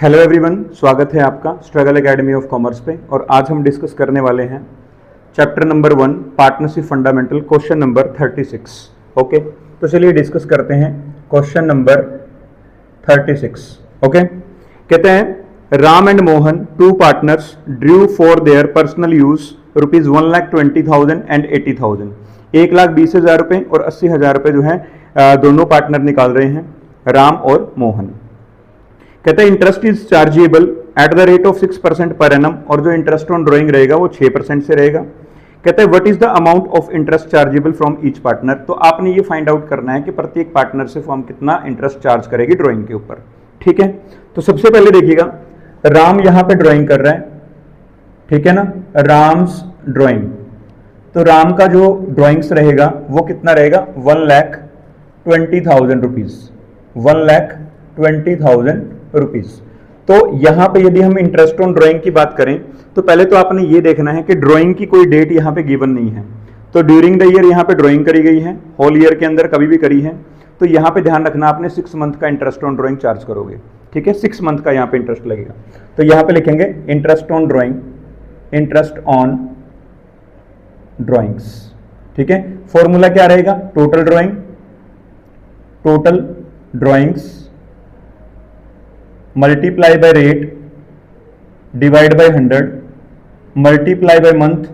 Hello everyone, स्वागत है आपका स्ट्रगल एकेडमी ऑफ कॉमर्स पे। और आज हम डिस्कस करने वाले हैं chapter number 1 partnership fundamental, question number 36। Okay, तो चलिए डिस्कस करते हैं क्वेश्चन नंबर 36। ओके, कहते हैं Ram and Mohan, two partners, drew for their personal use ₹1,20,000 and 80,000। 1,20,000 रुपये और 80,000 रुपये जो है दोनों पार्टनर निकाल रहे हैं, राम और मोहन। कहते हैं interest is chargeable eight the rate of 6% per annum, और जो इंटरेस्ट ऑन ड्राइंग रहेगा वो 6% से रहेगा। कहते हैं what is the amount of interest chargeable from each partner. तो आपने ये फाइंड आउट करना है कि प्रत्येक पार्टनर से फर्म कितना इंटरेस्ट चार्ज करेगी ड्राइंग के ऊपर। ठीक है, तो सबसे पहले देखिएगा, राम यहां पे ड्राइंग कर रहा है, ठीक है ना, राम्स ड्राइंग। तो राम का जो ड्राइंग्स रहेगा वो कितना रहेगा, 1,20,000 रुपीज, 1,20,000 रुपीज। तो यहां पे यदि हम इंटरेस्ट ऑन ड्राइंग की बात करें तो पहले तो आपने ये देखना है कि ड्राइंग की कोई डेट यहां पे गिवन नहीं है। तो ड्यूरिंग द ईयर यहां पे ड्राइंग करी गई है, होल ईयर के अंदर कभी भी करी है। तो यहां पे ध्यान रखना, आपने 6 मंथ का इंटरेस्ट ऑन ड्राइंग चार्ज करोगे। ठीक है, 6 मंथ का यहां पे इंटरेस्ट लगेगा। तो यहां पे लिखेंगे interest on drawing, interest on drawings. ठीक है, फॉर्मूला क्या रहेगा, total drawings multiply by rate divide by 100 multiply by month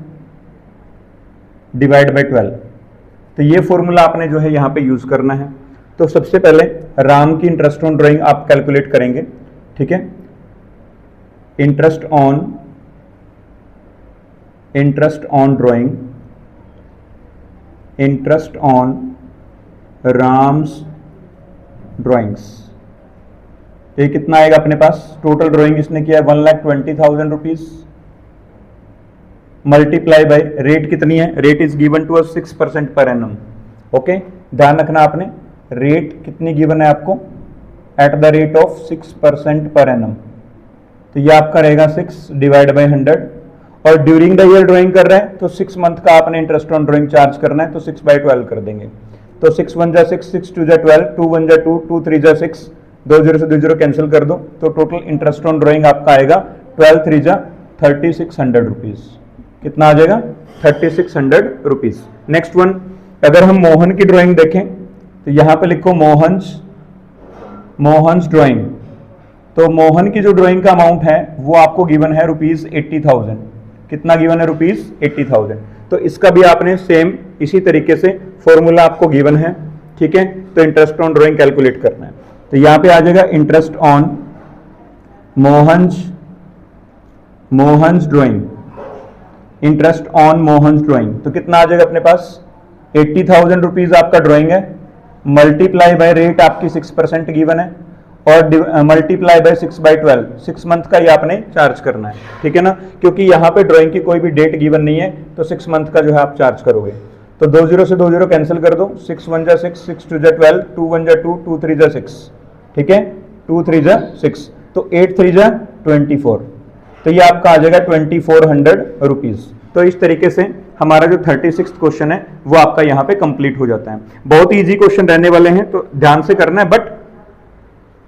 divide by 12। तो ये फॉर्मूला आपने जो है यहां पे यूज करना है। तो सबसे पहले राम की इंटरेस्ट ऑन ड्राइंग आप कैलकुलेट करेंगे। ठीक है, interest on drawing, interest on Ram's drawings, ये कितना आएगा अपने पास। टोटल ड्राइंग इसने किया है 1,20,000 रुपीज, मल्टीप्लाई बाय रेट कितनी है, rate is given to us 6% per annum. Okay, ध्यान रखना आपने, रेट कितनी गिवन है आपको, eight the rate of 6% per annum. तो ये आपका रहेगा 6 डिवाइड बाय 100। और ड्यूरिंग द ईयर ड्राइंग कर रहे हैं तो 6 मंथ का आपने इंटरेस्ट ऑन ड्राइंग चार्ज करना है, तो 6/12 कर देंगे। तो 6 1 जा 6, 6 2 जा 12, 2 1 जा 2, 2 3 जा 6, 2 0 से 2 0 कैंसिल कर दो। तो टोटल इंटरेस्ट ऑन ड्राइंग आपका आएगा 12 3 जा 3,600 रुपीज। कितना आ जाएगा, 3,600 रुपीज। नेक्स्ट वन, अगर हम मोहन की ड्राइंग देखें तो यहां पे लिखो मोहन्स ड्राइंग। तो मोहन की जो ड्राइंग का अमाउंट है वो आपको गिवन है ₹80,000। कितना गिवन है, ₹80,000। तो इसका भी आपने सेम इसी तरीके से फॉर्मूला आपको गिवन है। ठीक है, तो इंटरेस्ट ऑन ड्राइंग कैलकुलेट करना है। तो यहां पे आ जाएगा interest on Mohan's drawing, interest on Mohan's drawing. तो कितना आ जाएगा अपने पास, 80,000 रुपीज आपका ड्राइंग है, मल्टीप्लाई बाय रेट आपकी 6% गिवन है, और मल्टीप्लाई बाय 6/12, 6 मंथ का ये आपने चार्ज करना है। ठीक है ना, क्योंकि यहाँ पे ड्राइंग की कोई भी डेट गिवन नहीं है, तो 6 मंथ का जो है आप चार्ज करोगे। तो 2 0 से 2 0 कैंसिल कर दो, 6 1 जा 6, 6 2 जा 12, 2 1 जा 2, 2 3 जा 6। ठीक है, 2 3 जा 6, तो 8 3 जा 24। तो ये आपका आ जाएगा 2,400 रुपीज। तो इस तरीके से हमारा जो 36 क्वेश्चन है वो आपका यहाँ पे कंप्लीट हो जाता है। बहुत इजी क्वेश्चन रहने वाले हैं, तो ध्यान से करना है, बट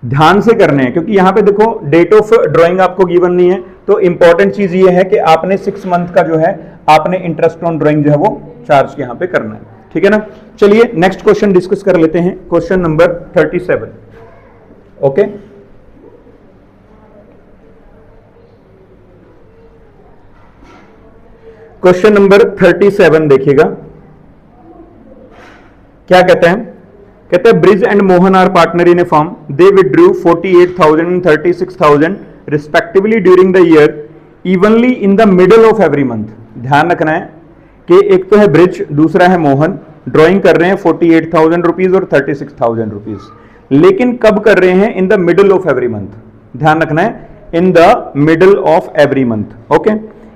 ध्यान से करने हैं, क्योंकि यहाँ पे देखो डेट ऑफ ड्राइंग आपको गिवन नहीं है। तो इंपॉर्टेंट चीज ये है कि आपने 6 मंथ का जो है आपने इंटरेस्ट ऑन ड्राइंग जो है वो चार्ज यहाँ पे करना है। ठीक है ना, चलिए नेक्स्ट क्वेश्चन डिस्कस कर लेते हैं, question number 37। Okay, question number 37 देखिएगा क्या कहते हैं। कहते हैं Brij and Mohan are partner in a firm, they withdrew 48,000 and 36,000 respectively during the year evenly in the middle of every month. ध्यान रखना है कि एक तो है ब्रिज, दूसरा है मोहन, ड्राइंग कर रहे हैं 48,000 रुपीज और 36,000 रुपीज, लेकिन कब कर रहे हैं, in the middle of every month. ध्यान रखना है, in the middle of every month. Okay,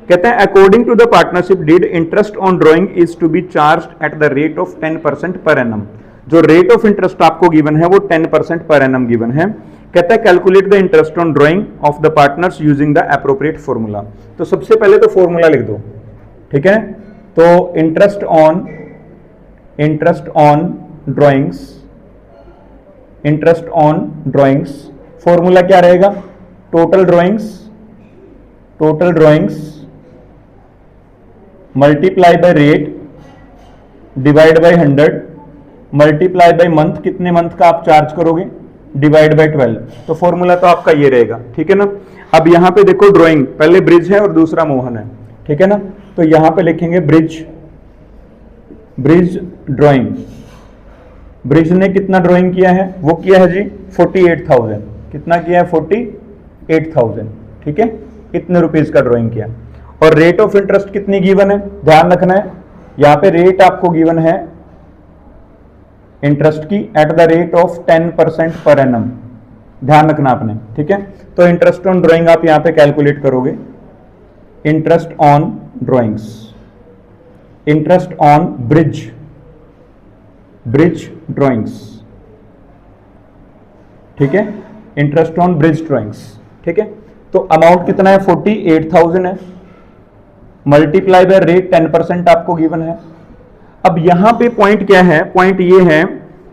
कहते हैं according to the partnership deed interest on drawing is to be charged at the rate of 10% per annum. जो rate of interest आपको given है वो 10% per annum given है। कहता है calculate the interest on drawing of the partners using the appropriate formula. तो सबसे पहले तो फॉर्मूला लिख दो। ठीक है, तो interest on drawings, interest on drawings formula क्या रहेगा, total drawings multiply by rate divide by 100 multiply by month, कितने मंथ का आप चार्ज करोगे, डिवाइड बाय 12। तो फॉर्मूला तो आपका ये रहेगा, ठीक है ना। अब यहां पे देखो ड्राइंग, पहले ब्रिज है और दूसरा मोहन है, ठीक है ना। तो यहां पे लिखेंगे ब्रिज ड्राइंग। ब्रिज ने कितना ड्राइंग किया है, वो किया है जी 48,000। कितना किया है, 48,000, ठीक है। इतने रुपीज का ड्राइंग किया। और रेट ऑफ इंटरेस्ट कितनी गिवन है, ध्यान रखना है, यहां पे रेट आपको गिवन है इंटरेस्ट की eight the rate of 10% per annum, ध्यान रखना आपने, ठीक है। तो इंटरेस्ट ऑन ड्राइंग आप यहां पे कैलकुलेट करोगे, interest on drawings, interest on bridge drawings, ठीक है, इंटरेस्ट ऑन ब्रिज ड्राइंग्स, ठीक है। तो अमाउंट कितना है, 48,000 है, मल्टीप्लाई बाय रेट 10% आपको गिवन है। अब यहां पे पॉइंट क्या है, पॉइंट ये है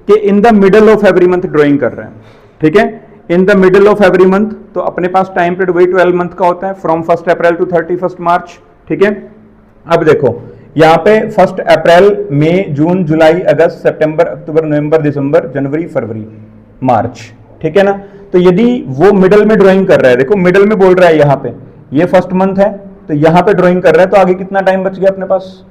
कि इन the middle of every month drawing कर रहे हैं, ठीक है, in the middle of every month. तो अपने पास टाइम पीरियड वही 12 मंथ का होता है, फ्रॉम 1 अप्रैल टू 31 मार्च, ठीक है। अब देखो यहां पे 1 अप्रैल, मई, जून, जुलाई, अगस्त, सितंबर, अक्टूबर, नवंबर, दिसंबर, जनवरी, फरवरी, मार्च, ठीक है ना। तो यदि वो मिडल में ड्राइंग कर रहा है, देखो मिडल में बोल रहा है यहां पे, ये फर्स्ट मंथ है, तो यहां पे ड्राइंग कर रहा है, तो आगे कितना टाइम बच गया अपने पास,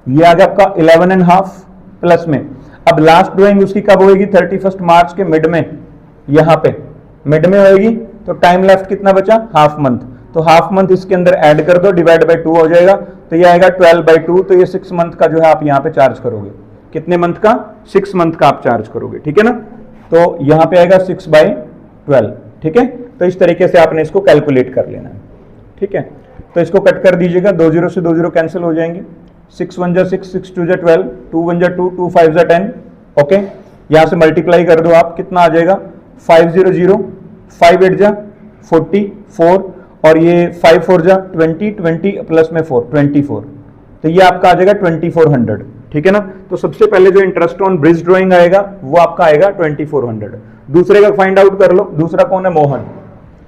ये आ गया आपका 11.5 प्लस में। अब लास्ट ड्राइंग उसकी कब होगी, 31 मार्च के मिड में, यहां पे मिड में होगी, तो टाइम लेफ्ट कितना बचा, हाफ मंथ। तो हाफ मंथ इसके अंदर ऐड कर दो, डिवाइड बाय 2 हो जाएगा, तो ये आएगा 12/2। तो ये 6 मंथ का जो है आप यहां पे चार्ज करोगे, कितने मंथ का, 6 मंथ का आप चार्ज करोगे, ठीक है ना। तो यहां पे आएगा 6/12, ठीक है। तो इस तरीके से आपने इसको कैलकुलेट कर लेना है, ठीक है। तो इसको कट कर दीजिएगा, 2 0 से 2 0 कैंसिल हो जाएंगे, 6 1 जा 6, 6 2 जा 12, 2 1 जा 2, 2 5 जा 10, ओके। यहां से मल्टीप्लाई कर दो आप, कितना आ जाएगा, 5 0 0, 5 8 जा 44, और ये 5 4 जा 20, 20 प्लस में 4, 24। तो ये आपका आ जाएगा 2400, ठीक है ना। तो सबसे पहले जो इंटरेस्ट ऑन ब्रिज ड्राइंग आएगा वो आपका आएगा 2400। दूसरे का फाइंड आउट कर लो, दूसरा कौन है, मोहन।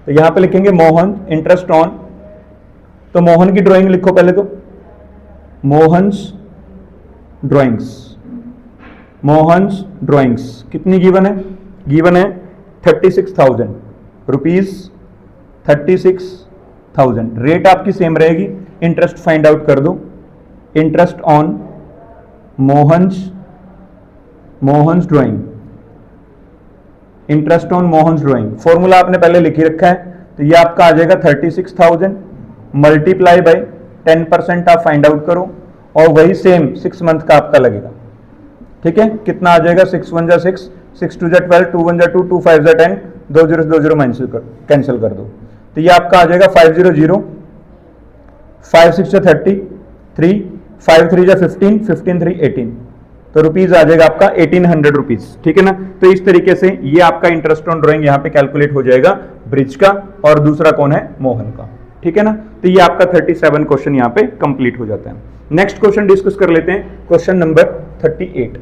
तो यहां पे लिखेंगे मोहन, इंटरेस्ट ऑन, तो मोहन की ड्राइंग लिखो पहले, तो मोहन्स ड्राइंग्स कितनी गिवन है, गिवन है 36,000 रुपीज, 36,000। रेट आपकी सेम रहेगी, इंटरेस्ट फाइंड आउट कर दो, interest on Mohan's drawing, interest on Mohan's drawing, formula आपने पहले लिख ही रखा है। तो ये आपका आ जाएगा 36,000 मल्टीप्लाई बाय 10% आप फाइंड आउट करो, और वही सेम 6 मंथ का आपका लगेगा, ठीक है। कितना आ जाएगा, 6 1 जा 6, 6 2 जा 12, 2 1 जा 2, 2 5 जा 10, 2 0 2 0 कैंसिल कर दो। तो ये आपका आ जाएगा 5 0 0, 5 6 जा 33, 5 3 जा 15, 15 3 18। तो रुपीज आ जाएगा आपका 1800 रुपीज, ठीक है ना। तो इस तरीके से ये आपका इंटरेस्ट ऑन ड्राइंग यहाँ पे कैलकुलेट हो जाएगा ब्रिज का, और दूसरा कौन है, मोहन का, ठीक है ना। तो ये आपका 37 क्वेश्चन यहाँ पे कंप्लीट हो जाता है। नेक्स्ट क्वेश्चन डिस्कस कर लेते हैं, क्वेश्चन नंबर 38।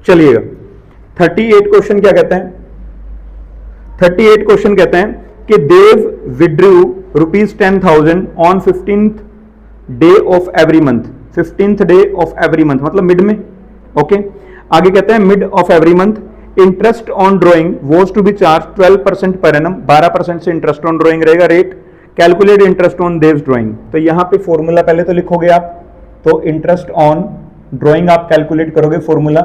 चलिएगा 38 क्वेश्चन क्या कहते हैं, 38 क्वेश्चन कहते हैं कि Dev withdrew ₹10,000 on 15th day of every month, 15th day of every month मतलब मिड में, ओके। आगे कहते हैं mid of every month interest on drawing was to be charge 12% per annum, 12% से इंटरेस्ट ऑन ड्राइंग रहेगा rate. Calculate interest on Dev's drawing, तो यहां पे फॉर्मूला पहले तो लिखोगे आप, तो इंटरेस्ट ऑन ड्राइंग आप कैलकुलेट करोगे, फॉर्मूला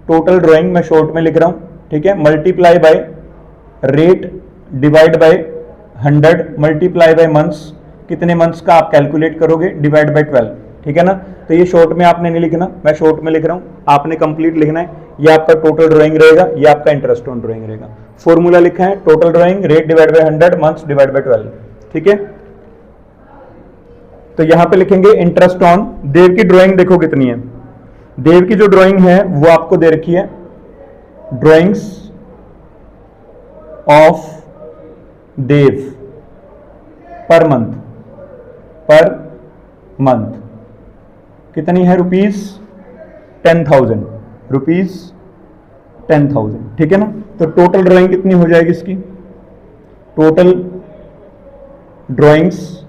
टोटल ड्राइंग मैं शॉर्ट में लिख रहा हूं, ठीक है, multiply by rate divide by 100 multiply by months, कितने मंथ्स का आप कैलकुलेट करोगे, डिवाइड बाय 12, ठीक है ना। तो ये शॉर्ट में आपने नहीं लिखना, मैं शॉर्ट में लिख रहा हूं, आपने कंप्लीट लिखना है। ये आपका टोटल ड्राइंग रहेगा, ये आपका इंटरेस्ट ऑन ड्राइंग रहेगा। फॉर्मूला लिखा है total drawing rate divide by 100 months divide by 12, ठीक है। तो यहां पे लिखेंगे इंटरेस्ट ऑन, देव की ड्राइंग देखो कितनी है, देव की जो ड्राइंग है वो आपको दे रखी है, drawings of Dev per month कितनी है, ₹10,000, 10,000, ठीक है ना। तो टोटल ड्राइंग कितनी हो जाएगी इसकी, total drawings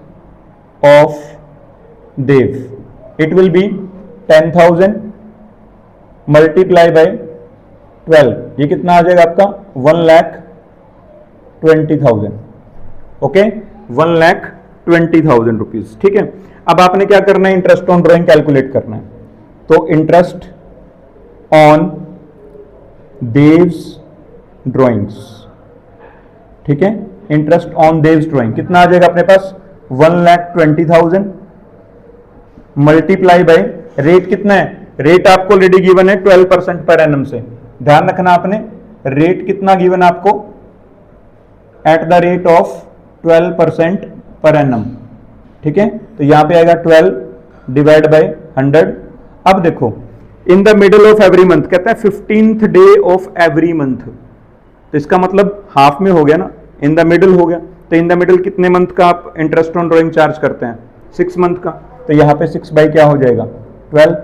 of Dev it will be 10,000 multiply by 12, ये कितना आ जाएगा आपका 1,20,000, ओके 1,20,000 रुपीज, ठीक है। अब आपने क्या करना है, इंटरेस्ट ऑन ड्राइंग कैलकुलेट करना है। तो इंटरेस्ट ऑन देव्स ड्राइंग्स, ठीक है, इंटरेस्ट ऑन देव्स ड्राइंग कितना आ जाएगा अपने पास 1,20,000 मल्टीप्लाई बाय रेट कितना है, रेट आपको ऑलरेडी गिवन है 12% पर एनम से, ध्यान रखना आपने रेट कितना गिवन आपको, eight the rate of 12% per annum, ठीक है। तो यहां पे आएगा 12 डिवाइड बाय 100। अब देखो इन the middle of every month, कहता है 15th day of every month, तो इसका मतलब हाफ में हो गया ना, इन द मिडल हो गया। तो इन द मिडल कितने मंथ का आप इंटरेस्ट ऑन ड्राइंग चार्ज करते हैं, 6 मंथ का। तो यहाँ पे 6 बाई क्या हो जाएगा 12,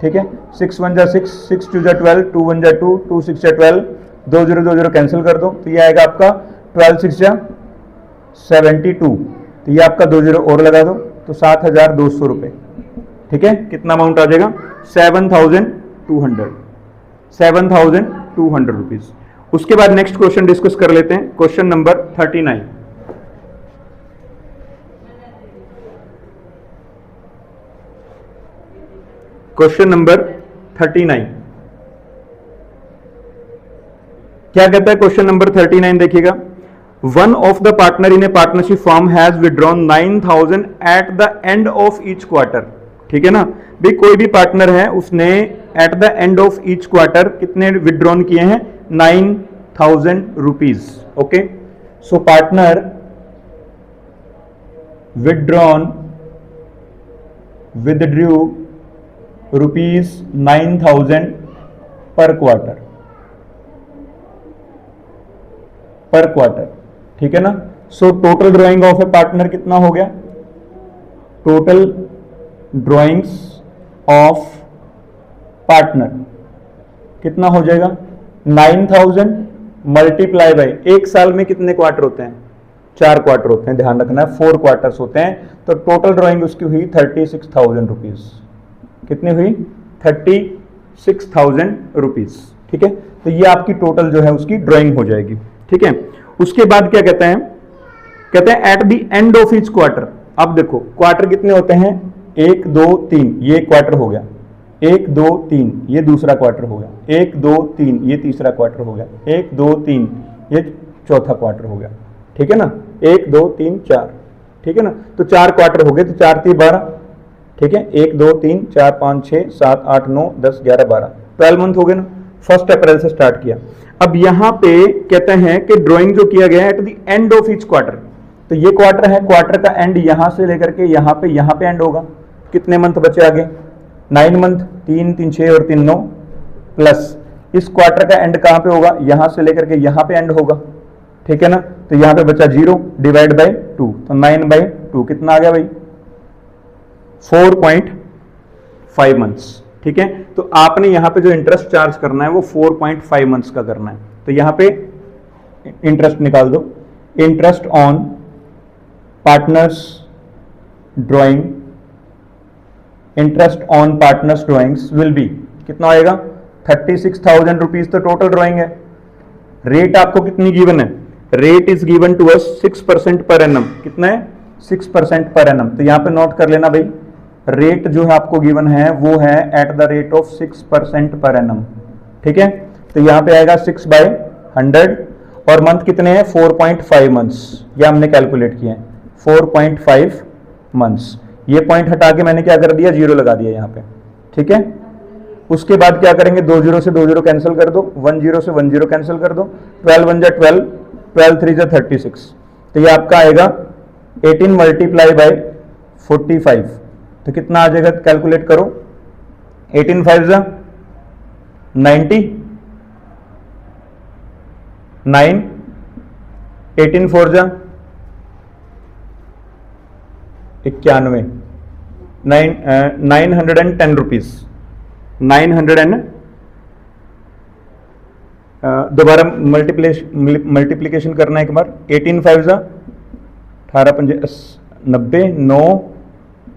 ठीक है। 6 1 जा 6, 6 2 जा 12, 2 1 जा 2, 2 6 जा 12, 2 0 2 0 कैंसिल कर दो, तो ये आएगा आपका 12 6 जा 72, तो ये आपका 2 0 और लगा दो तो 7,200 रुपए, ठीक है। कितना अमाउंट आ जाएगा 7,200 रुपीज। उसके बाद नेक्स्ट क्वेश्चन डिस्कस कर लेते हैं, क्वेश्चन नंबर 39। क्वेश्चन नंबर 39 क्या कहता है, क्वेश्चन नंबर 39 देखिएगा, one of the partner in A partnership firm has withdrawn 9,000 eight the end of each quarter, ठीक है ना। भाई कोई भी पार्टनर है उसने eight the end of each quarter कितने विड्रॉन किए हैं 9,000 रुपीज, ओके। सो पार्टनर विदड्रू रुपीज 9,000 पर क्वार्टर, ठीक है ना। So total drying of A partner कितना हो गया, टोटल ड्राइंग्स ऑफ पार्टनर कितना हो जाएगा 9,000 मल्टीप्लाई बाय, एक साल में कितने क्वार्टर होते हैं 4 क्वार्टर होते हैं, ध्यान रखना है 4 क्वार्टर्स होते हैं। तो टोटल ड्राइंग उसकी हुई 36,000 रुपीज, कितनी हुई 36,000 रुपीज, ठीक है। तो ये आपकी टोटल जो है उसकी ड्राइंग हो जाएगी, ठीक है। उसके बाद क्या कहते हैं, कहते हैं eight the end of each quarter. अब देखो क्वार्टर कितने होते हैं 1 2 3, ये क्वार्टर हो गया, 1 2 3 ये दूसरा क्वार्टर हो गया, 1 2 3 ये तीसरा क्वार्टर हो गया, 1 2 3 ये चौथा क्वार्टर हो गया, ठीक है ना। 1 2 3 4, ठीक है ना। तो 4 क्वार्टर हो गए, तो 4 3 12, ठीक है। 1 2 3 4 5 6 7 8 9 10 11 12, 12 मंथ हो गए ना, 1 अप्रैल से स्टार्ट किया। अब यहां पे कहते हैं कि ड्राइंग जो किया गया है eight the end of each quarter, तो ये क्वार्टर है, क्वार्टर का एंड यहां से लेकर के यहां पे एंड होगा, कितने मंथ बचे आगे 9 मंथ, 3 3 6 और 3 9, प्लस इस क्वार्टर का एंड कहां पे होगा, यहां से लेकर के यहां पे एंड होगा, ठीक है ना। तो यहां पे बचा 0 डिवाइड बाय 2, तो 9/2 कितना आ गया भाई 4.5 मंथ्स, ठीक है। तो आपने यहां पे जो इंटरेस्ट चार्ज करना है वो 4.5 मंथ्स का करना है। तो यहां पे इंटरेस्ट निकाल दो, interest on partners drawing, interest on partners drawings will be कितना आएगा 36,000 रुपीज। तो टोटल ड्राइंग है, रेट आपको कितनी गिवन है, rate is given to us 6% per annum, कितना है 6% पर एनम। तो यहां पे नोट कर लेना भाई, रेट जो है आपको गिवन है वो है eight the rate of 6% per annum, ठीक है। तो यहां पे आएगा 6/100 और मंथ कितने हैं 4.5 मंथ्स, ये हमने कैलकुलेट किए हैं 4.5 मंथ्स। ये पॉइंट हटा के मैंने क्या कर दिया 0 लगा दिया यहां पे, ठीक है। उसके बाद क्या करेंगे 2 0 से 2 0 कैंसिल कर दो, 1 0 से 1 0 कैंसिल कर दो, 12 1 जा 12, 12 3 जा 36, तो ये आपका आएगा 18 मल्टीप्लाई बाय 45, तो कितना आ जाएगा कैलकुलेट करो, 18 5 जा 90, 9, 18 4 जा 91, 910 रुपीज, 910 दोबारा मल्टीप्लीकेशन करना एक बार। 18 5 जा 18 पंजे 90, 9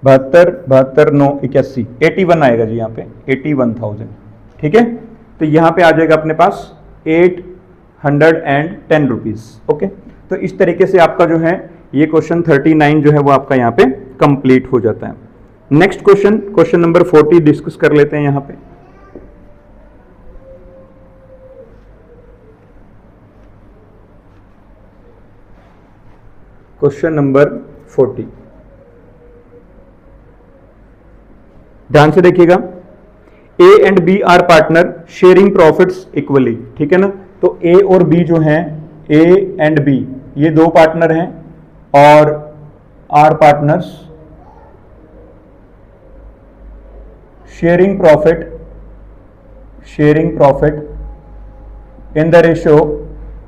72 72 9 81, 81 आएगा जी यहाँ पे 81,000। ठीक है, तो यहाँ पे आ जाएगा अपने पास 810 रुपीज। ओके, तो इस तरीके से आपका जो है ये क्वेश्चन 39 जो है वो आपका यहाँ पे कंप्लीट हो जाता है। Next question, question number 40 discuss कर लेते हैं यहाँ पे। क्वेश्चन नंबर 40, ध्यान से देखिएगा। A and B are partner sharing profits equally. ठीक है ना, तो ए और बी जो हैं, ए एंड बी ये दो पार्टनर हैं और are partners sharing profit in the ratio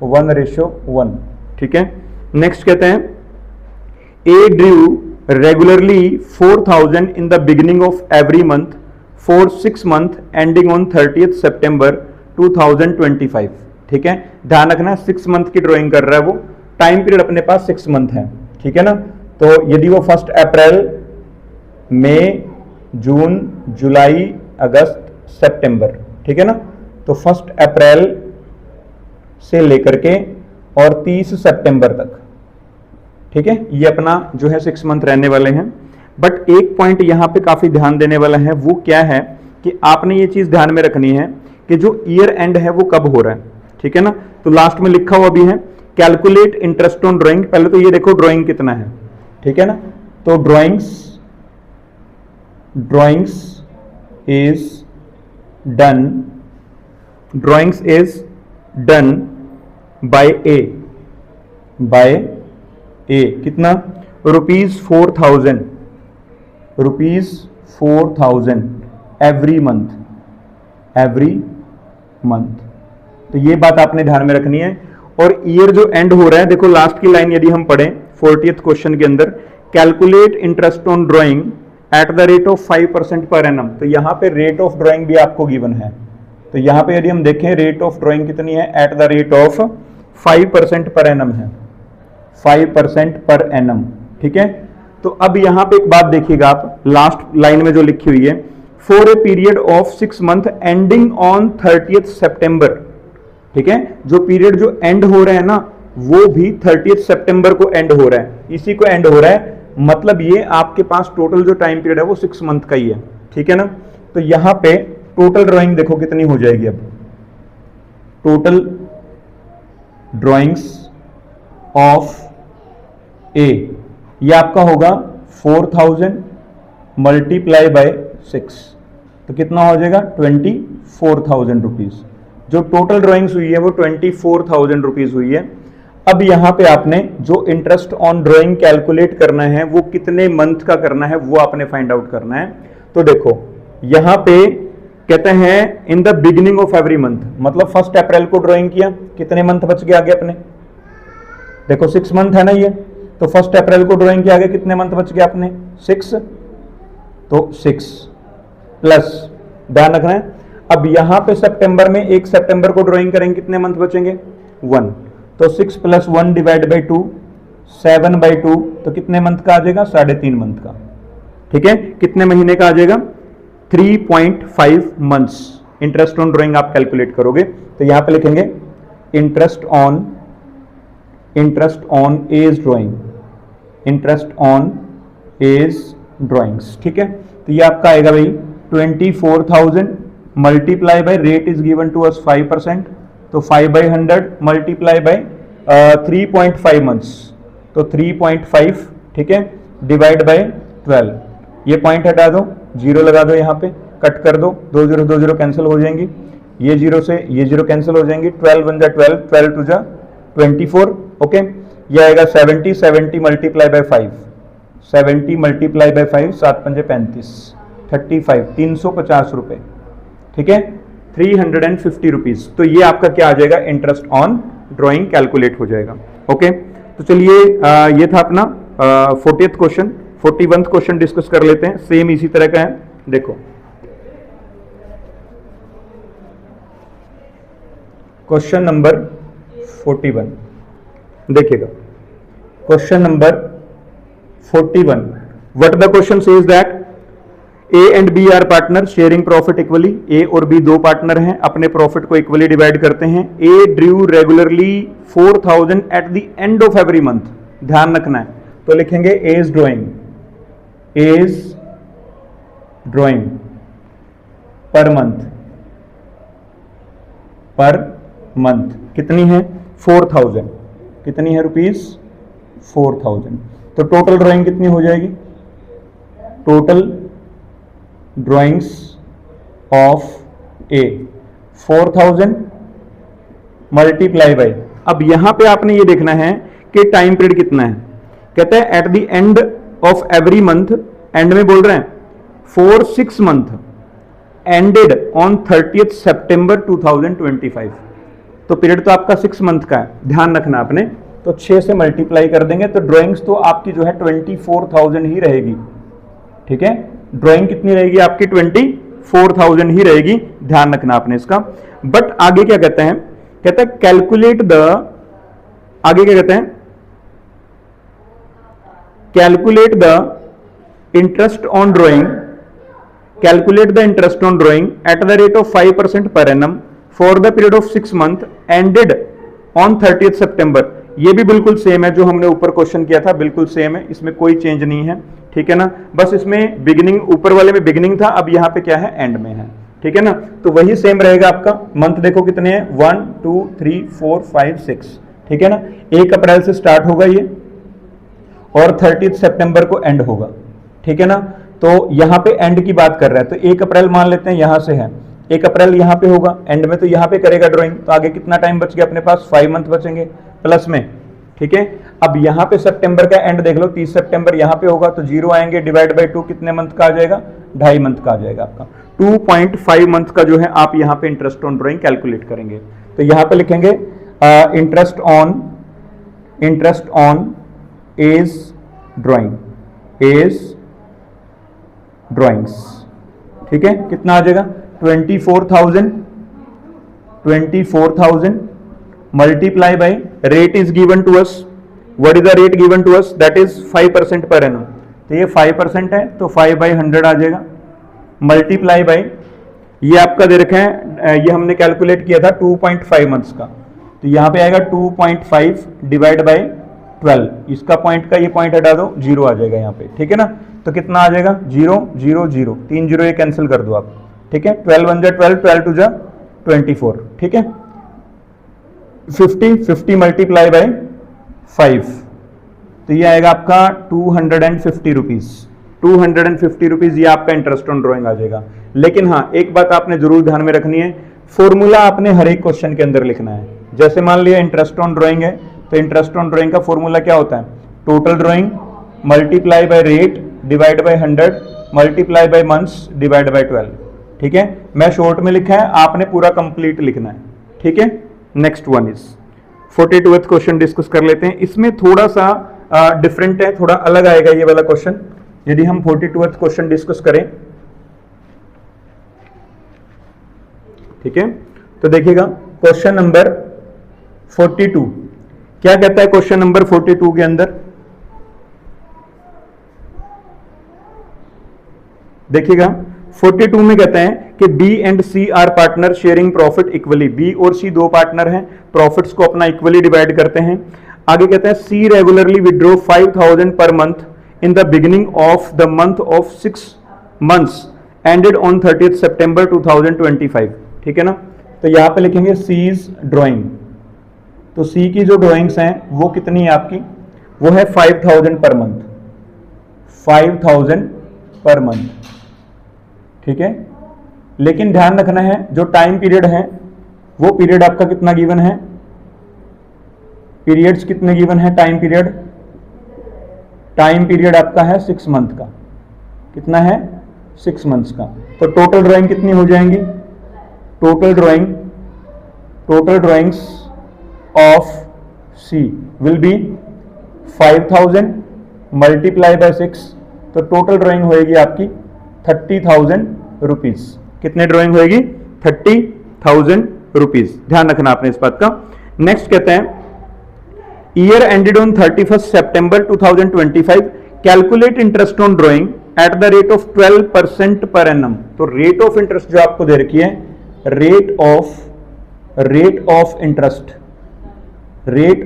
1:1। ठीक है, नेक्स्ट कहते हैं A drew regularly 4,000 in the beginning of every month for 6 months ending on 30th September 2025। ठीक है, ध्यान रखना 6 मंथ की ड्राइंग कर रहा है वो, टाइम पीरियड अपने पास 6 मंथ है। ठीक है ना, तो यदि वो 1 अप्रैल, मई, जून, जुलाई, अगस्त, सितंबर, ठीक है ना, तो 1 अप्रैल से लेकर के और 30 सितंबर तक। ठीक है, ये अपना जो है 6 मंथ रहने वाले हैं। बट एक पॉइंट यहां पे काफी ध्यान देने वाला है, वो क्या है कि आपने ये चीज ध्यान में रखनी है कि जो ईयर एंड है वो कब हो रहा है। ठीक है ना, तो लास्ट में लिखा हुआ भी है कैलकुलेट इंटरेस्ट ऑन ड्राइंग। पहले तो ये देखो ड्राइंग कितना है। ठीक है ना, तो ड्राइंग्स इज डन बाय ए कितना, ₹4,000 एवरी मंथ। तो ये बात आपने ध्यान में रखनी है। और ईयर जो एंड हो रहा है, देखो लास्ट की लाइन यदि हम पढ़ें 40th क्वेश्चन के अंदर, calculate interest on drawing eight the rate of 5% per annum. तो यहां पे रेट ऑफ ड्राइंग भी आपको गिवन है। तो यहां पे यदि हम देखें रेट ऑफ ड्राइंग कितनी है, eight the rate of 5% per annum है, 5% पर एनम। ठीक है, तो अब यहां पे एक बात देखिएगा आप, लास्ट लाइन में जो लिखी हुई है, for a period of 6 month ending on 30th सितंबर। ठीक है, जो पीरियड जो एंड हो रहा है ना, वो भी 30th सितंबर को एंड हो रहा है, इसी को एंड हो रहा है। मतलब ये आपके पास टोटल जो टाइम पीरियड है वो 6 मंथ का ही है। ठीक है ना, तो यहां पे टोटल ड्राइंग देखो कितनी हो जाएगी। अब टोटल ड्राइंग्स ऑफ ए, ये आपका होगा 4,000 मल्टीप्लाई बाय 6, तो कितना हो जाएगा 24,000 रुपीज। जो टोटल ड्राइंग्स हुई है वो 24,000 रुपीज हुई है। अब यहां पे आपने जो इंटरेस्ट ऑन ड्राइंग कैलकुलेट करना है वो कितने मंथ का करना है वो आपने फाइंड आउट करना है। तो देखो यहां पे कहते हैं in the beginning of every month, मतलब 1 अप्रैल को ड्राइंग किया, कितने मंथ बच गए आगे अपने, देखो 6 मंथ है ना ये, तो 1 अप्रैल को ड्राइंग किया, आगे कितने मंथ बच गए अपने 6, तो 6 प्लस, ध्यान रखना है। अब यहां पे सितंबर में 1 सितंबर को ड्राइंग करेंगे, कितने मंथ बचेंगे 1, तो 6 + 1 डिवाइड बाई 2 7/2, तो कितने मंथ का आ जाएगा 3.5 मंथ का। ठीक है, कितने महीने का आ जाएगा 3.5 मंथ्स। इंटरेस्ट ऑन ड्राइंग आप कैलकुलेट करोगे तो यहां पे लिखेंगे इंटरेस्ट ऑन एज ड्राइंग्स। ठीक है, तो ये आपका आएगा भाई 24,000 multiply by rate is given to us 5%, तो 5/100 मल्टीप्लाई बाय 3.5 मंथ्स, तो 3.5। ठीक है, डिवाइड बाय 12, ये पॉइंट हटा दो, जीरो लगा दो, यहाँ पे कट कर दो, 2 0 2 0 कैंसिल हो जाएंगी, ये जीरो से ये जीरो कैंसिल हो जाएंगी, 12 1 जा 12, 12 2 जा 24। ओके, ये आएगा 70 मल्टीप्लाई बाय 5, 70 मल्टीप्लाई बाय 5, 7 5 35, 35 350 रुपए। ठीक है, 350 रुपीज। तो ये आपका क्या आ जाएगा इंटरेस्ट ऑन ड्राइंग कैलकुलेट हो जाएगा। ओके, तो चलिए ये था अपना 40th question. 41th question discuss कर लेते हैं, सेम इसी तरह का है। देखो क्वेश्चन नंबर 41 देखिएगा, question number 41, what the question says that A and B are partner sharing profit equally. A और बी दो पार्टनर हैं, अपने प्रॉफिट को इक्वली डिवाइड करते हैं। A drew regularly 4000 at the end of every month, ध्यान रखना है, तो लिखेंगे एज ड्रॉइंग पर मंथ कितनी है 4000, कितनी है रुपीज 4000। तो टोटल ड्राइंग कितनी हो जाएगी, total drawings of A 4000 multiply by, अब यहां पे आपने ये देखना है कि टाइम पीरियड कितना है। कहते हैं eight the end of every month, and में बोल रहे हैं for 6 month ended on 30th सितंबर 2025। तो पीरियड तो आपका 6 मंथ का है, ध्यान रखना आपने, तो 6 से मल्टीप्लाई कर देंगे तो ड्राइंग्स तो आपकी जो है 24,000 ही रहेगी। ठीक है, ड्राइंग कितनी रहेगी आपकी 24,000 ही रहेगी, ध्यान रखना आपने इसका। बट आगे क्या कहते हैं, कहते हैं कैलकुलेट द, आगे क्या कहते हैं, calculate the interest on drawing, calculate the interest on drawing eight the rate of 5% per annum for the period of 6 month ended on 30th सितंबर। ये भी बिल्कुल सेम है जो हमने ऊपर क्वेश्चन किया था, बिल्कुल सेम है, इसमें कोई चेंज नहीं है। ठीक है ना, बस इसमें बिगिनिंग, ऊपर वाले में बिगिनिंग था, अब यहां पे क्या है एंड में है। ठीक है ना, तो वही सेम रहेगा आपका। मंथ देखो कितने हैं 1 2 3 4 5 6। ठीक है ना, 1 अप्रैल से स्टार्ट होगा ये और 30th सितंबर को एंड होगा। ठीक है ना, तो यहां पे एंड की बात कर रहा है, तो 1 अप्रैल मान लेते हैं, यहां से है 1 अप्रैल यहां पे होगा, एंड में तो यहां पे करेगा ड्राइंग, तो आगे कितना टाइम बच गया अपने पास, 5 मंथ बचेंगे प्लस में। ठीक है, अब यहां पे सितंबर का एंड देख लो, 30 सितंबर यहां पे होगा तो 0 आएंगे, डिवाइड बाय 2 कितने मंथ का आ जाएगा, 2.5 मंथ का आ जाएगा आपका। 2.5 मंथ का जो है आप यहां पे इंटरेस्ट ऑन ड्राइंग कैलकुलेट करेंगे। तो यहां पे लिखेंगे इंटरेस्ट ऑन एज ड्राइंग्स। ठीक है, कितना आ जाएगा 24,000 multiply by rate is given to us, what is the rate given to us, that is 5% per annum. तो ये 5% है तो 5/100 आ जाएगा, मल्टीप्लाई बाय ये आपका दे रखा है, ये हमने कैलकुलेट किया था 2.5 मंथ्स का, तो यहां पे आएगा 2.5 डिवाइड बाय 12, इसका पॉइंट का ये पॉइंट हटा दो, 0 आ जाएगा यहाँ पे। ठीक है ना, तो कितना आ जाएगा 0 0 0, 3 0 ये कैंसिल कर दो आप। ठीक है, 12 1 12, 12 2 24। ठीक है, 50 मल्टीप्लाई बाय 5, तो ये आएगा आपका 250 रुपीज। 250 रुपीज ये आपका इंटरेस्ट ऑन ड्राइंग आ जाएगा। लेकिन हाँ, एक बात आपने जरूर ध्यान में रखनी है, फॉर्मूला आपने हर एक क्वेश्चन के अंदर लिखना है। जैसे मान लिया इंटरेस्ट ऑन ड्राइंग है, तो इंटरेस्ट ऑन ड्राइंग का फॉर्मूला क्या होता है, total drawing multiply by rate divide by 100 multiply by months divide by 12। ठीक है, मैं शॉर्ट में लिखा है, आपने पूरा कंप्लीट लिखना है। ठीक है, next one is 42th question discuss कर लेते हैं। इसमें थोड़ा सा डिफरेंट है, थोड़ा अलग आएगा ये वाला क्वेश्चन। यदि हम 42th क्वेश्चन डिस्कस करें, ठीक है, तो देखिएगा क्वेश्चन नंबर 42 क्या कहता है। क्वेश्चन नंबर 42 के अंदर देखिएगा 42 में कहते हैं कि B and C are partner sharing profit equally. B और सी दो पार्टनर हैं, प्रॉफिट्स को अपना इक्वली डिवाइड करते हैं। आगे कहते हैं सी regularly withdraw 5,000 per month in the beginning of the month of 6 months ended on 30th सितंबर 2025। ठीक है ना, तो यहां पे लिखेंगे सीज ड्राइंग। तो सी की जो ड्राइंग्स हैं वो कितनी है आपकी, वो है 5,000 पर मंथ, 5,000 पर मंथ। ठीक है, लेकिन ध्यान रखना है जो टाइम पीरियड है वो पीरियड आपका कितना गिवन है, पीरियड्स कितने गिवन है, टाइम पीरियड आपका है 6 मंथ का। कितना है 6 मंथ्स का। तो टोटल ड्राइंग कितनी हो जाएंगी, total drawings of C will be 5,000 multiply by 6, तो टोटल ड्राइंग होएगी आपकी 30,000 रुपीज। कितने ड्राइंग होएगी 30,000 रुपीज। ध्यान रखना आपने इस बात का। नेक्स्ट कहते हैं year ended on 31 September 2025, calculate interest on drawing eight the rate of 12% per annum. तो रेट ऑफ इंटरेस्ट जो आपको दे रखी है, रेट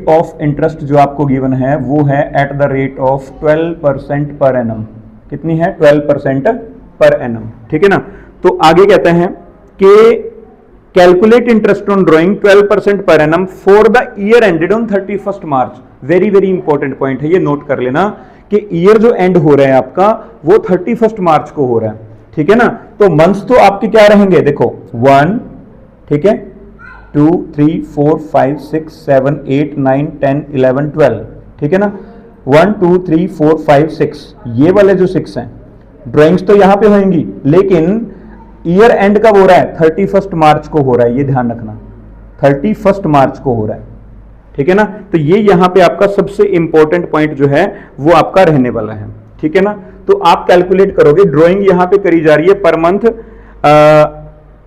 ऑफ इंटरेस्ट जो आपको गिवन है वो है eight the rate of 12% per annum. कितनी है? 12% पर एनम। ठीक है ना। तो आगे कहते हैं कि calculate interest on drawing 12% per annum for the year ended on 31 March. Very very important point है, ये नोट कर लेना कि ईयर जो एंड हो रहा है आपका वो 31 मार्च को हो रहा है। ठीक है ना। तो मंथ्स तो आपके क्या रहेंगे, देखो 1, ठीक है, 2, 3, 4, 5, 6, 7, 8, 9, 10, 11, 12। ठीक है ना। 1, 2, 3, 4, 5, 6, ये वाले जो 6 हैं ड्राइंग्स तो यहां पे होंगी, लेकिन ईयर एंड कब हो रहा है? 31 मार्च को हो रहा है। ये ध्यान रखना, 31 मार्च को हो रहा है। ठीक है ना। तो ये यहां पे आपका सबसे इंपॉर्टेंट पॉइंट जो है वो आपका रहने वाला है। ठीक है ना। तो आप कैलकुलेट करोगे, ड्राइंग यहां पे करी जा रही है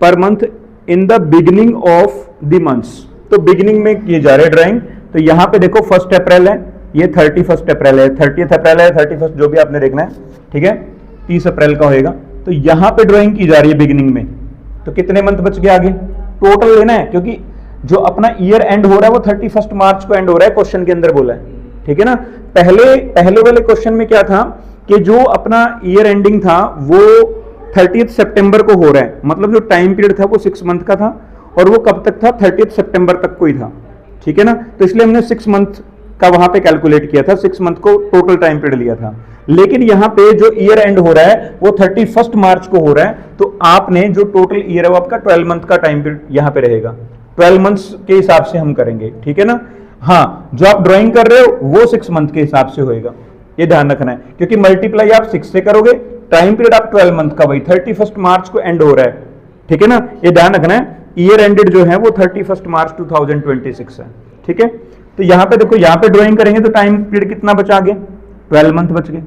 per month in the beginning of the months. तो बिगिनिंग में किए जा रहे हैं ड्राइंग। तो यहां पे देखो 1 अप्रैल है, ये 31 अप्रैल है, 30 अप्रैल है, 31 जो भी आपने देखना है। ठीक है, 30 अप्रैल का होएगा। तो यहां पे ड्राइंग की जा रही है बिगिनिंग में। तो कितने मंथ बच गए आगे? टोटल लेना है, क्योंकि जो अपना ईयर एंड हो रहा है वो 31 मार्च को एंड हो रहा है, क्वेश्चन के अंदर बोला है। ठीक है ना। पहले वाले क्वेश्चन में क्या था कि जो अपना ईयर एंडिंग था वो 30 सितंबर को हो रहा है, मतलब जो टाइम पीरियड था वो 6 मंथ का था, और वो कब तक था? 30 सितंबर तक को ही था। ठीक है ना। तो इसलिए हमने 6 मंथ का वहां पे कैलकुलेट किया था, 6 मंथ को टोटल टाइम पीरियड लिया था। लेकिन यहां पे जो ईयर एंड हो रहा है वो 31 मार्च को हो रहा है। तो आपने जो टोटल ईयर है वो आपका 12 मंथ का टाइम पीरियड यहां पे रहेगा, 12 मंथ्स के हिसाब से हम करेंगे। ठीक है ना। हाँ, जो आप ड्राइंग कर रहे हो वो 6 मंथ के हिसाब से होएगा, ये ध्यान रखना है, क्योंकि मल्टीप्लाई आप 6 से करोगे, टाइम पीरियड आप 12 मंथ का, वही 31 मार्च को एंड हो रहा है। ठीक है ना, ये ध्यान रखना है। ईयर एंडेड जो है वो 31 मार्च 2026 है। ठीक है। तो यहां पे देखो, यहां पे ड्राइंग करेंगे तो टाइम पीरियड कितना बचा आगे? 12 मंथ बच गए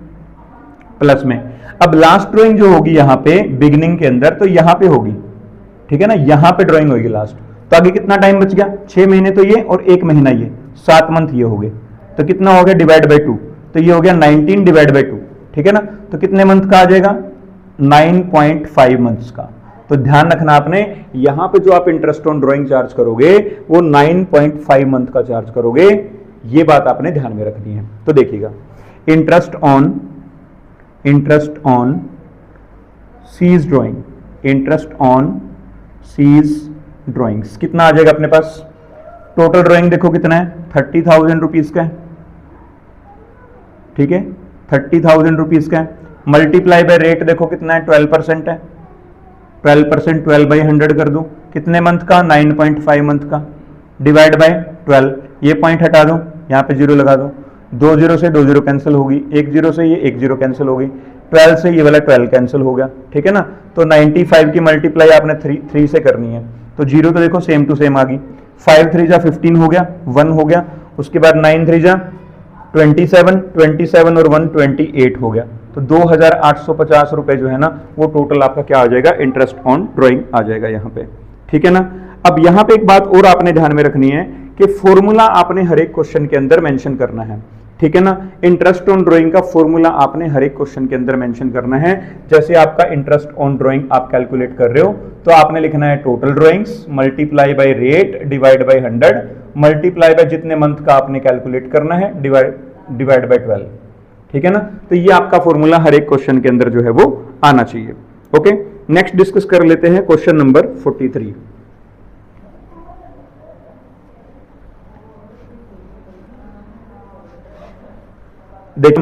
प्लस में। अब लास्ट ड्राइंग जो होगी यहां पे बिगिनिंग के अंदर, तो यहां पे होगी। ठीक है ना, यहां पे ड्राइंग होगी लास्ट। तो आगे कितना टाइम बच गया? 6 महीने तो ये और 1 महीना ये, 7 मंथ ये हो गए। तो कितना हो गया? डिवाइड बाई 2, तो ये हो गया 19 डिवाइड बाई 2। ठीक है ना। तो कितने मंथ का आ जाएगा? 9.5 मंथ्स का। तो ध्यान रखना आपने, यहां पे जो आप इंटरेस्ट ऑन ड्राइंग चार्ज करोगे वो 9.5 मंथ का चार्ज करोगे, ये बात आपने ध्यान में रखनी है। तो देखिएगा, interest on C's drawing, interest on C's drawings कितना आ जाएगा अपने पास? टोटल ड्राइंग देखो कितना है? 30,000 रुपीज का है। ठीक है, 30,000 रुपीज का है। मल्टीप्लाई बाय रेट देखो कितना है? 12% है। 12% 12 बाई 100 कर दो, कितने मंथ का? 9.5 मंथ का। डिवाइड बाय 12, ये पॉइंट हटा दो, यहाँ पे 0 लगा दो। 2 0 से 2 0 कैंसिल होगी, 1 0 से ये 1 0 कैंसिल होगी, 12 से ये वाला 12 कैंसिल हो गया। ठीक है ना। तो 95 की मल्टीप्लाई आपने 3 से करनी है। तो 0 तो देखो सेम टू सेम आ गई। 5 3 जा 15 हो गया, 1 हो गया। उसके बाद 9 3 जा 27 और 1 28 हो गया। तो 2,850 रुपए जो है ना वो टोटल आपका क्या आ जाएगा? इंटरेस्ट ऑन ड्राइंग आ जाएगा यहाँ पे। ठीक है ना। अब यहाँ पे एक बात और आपने ध्यान में रखनी है कि फॉर्मूला आपने हर एक क्वेश्चन के अंदर मेंशन करना है। ठीक है ना। इंटरेस्ट ऑन ड्राइंग का फॉर्मूला आपने हर एक क्वेश्चन के अंदर मेंशन करना है। जैसे आपका इंटरेस्ट ऑन ड्राइंग आप कैलकुलेट कर रहे हो तो आपने लिखना है total drawings multiply by rate divide by 100 multiply by जितने मंथ का आपने कैलकुलेट करना है डिवाइड बाय 12। ठीक है ना। तो ये आपका फॉर्मूला हर एक क्वेश्चन के अंदर जो है वो आना चाहिए। ओके, नेक्स्ट डिस्कस कर लेते हैं क्वेश्चन नंबर 43। देखिए